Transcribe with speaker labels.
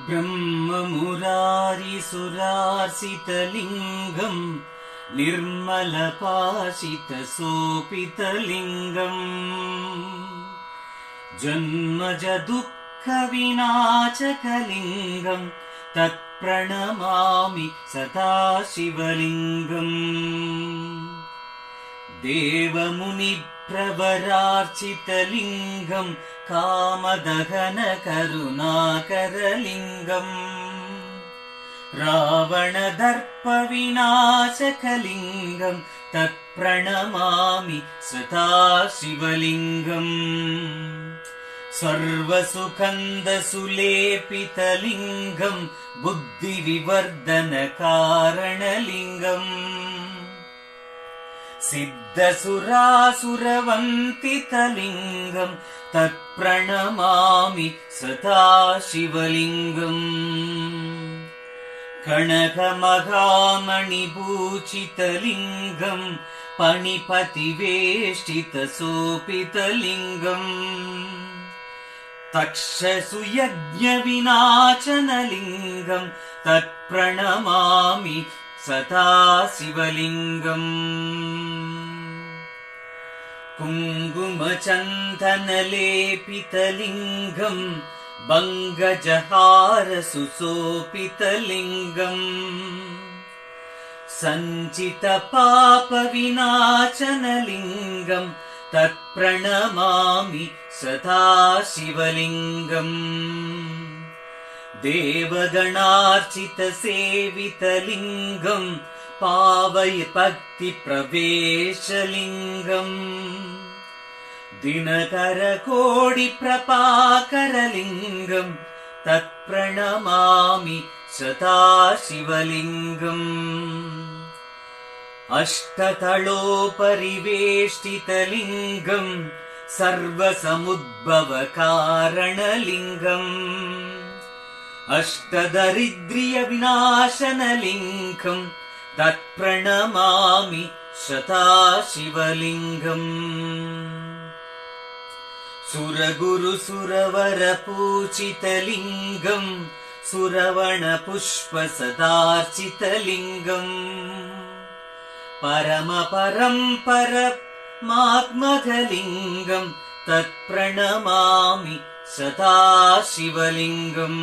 Speaker 1: ब्रह्ममुरारिसुरार्सितलिङ्गम् निर्मलपाशितसोपितलिङ्गम् जन्मजदुःखविनाशकलिङ्गम् तत्प्रणमामि सदा शिवलिङ्गम् देवमुनिप्रवरार्चितलिङ्गम् कामदहनकरुणाकरलिङ्गम् रावणदर्पविनाशकलिङ्गम् तत्प्रणमामि सदा शिवलिङ्गम् सर्वसुगन्धसुलेपितलिङ्गम् बुद्धिविवर्धनकारणलिङ्गम् सिद्धसुरासुरवन्दितलिङ्गम् तत्प्रणमामि सदा शिवलिङ्गम् कनकमहामणिभूषितलिङ्गम् पणिपतिवेष्टितशोभितलिङ्गम् तक्षसुयज्ञविनाशनलिङ्गम् तत्प्रणमामि सदा शिवलिङ्गम् कुङ्कुमचन्दनलेपितलिङ्गम् भङ्गजहारसुशोभितलिङ्गम् सञ्चितपापविनाशनलिङ्गम् तत्प्रणमामि सदा शिवलिङ्गम् देवगणार्चितसेवितलिङ्गम् पावयभक्तिप्रवेशलिङ्गम् दिनकरकोटिप्रभाकरलिङ्गम् तत्प्रणमामि सदा शिवलिङ्गम् अष्टतलोपरिवेष्टितलिङ्गम् सर्वसमुद्भवकारणलिङ्गम् अष्टदरिद्र्यविनाशनलिङ्गम् तत्प्रणमामि सदा शिवलिङ्गम् सुरगुरुसुरवरपूजितलिङ्गम् सुरवणपुष्पसदार्चितलिङ्गम् परमपरम्परमात्मकलिङ्गम् तत्प्रणमामि सदा शिवलिङ्गम्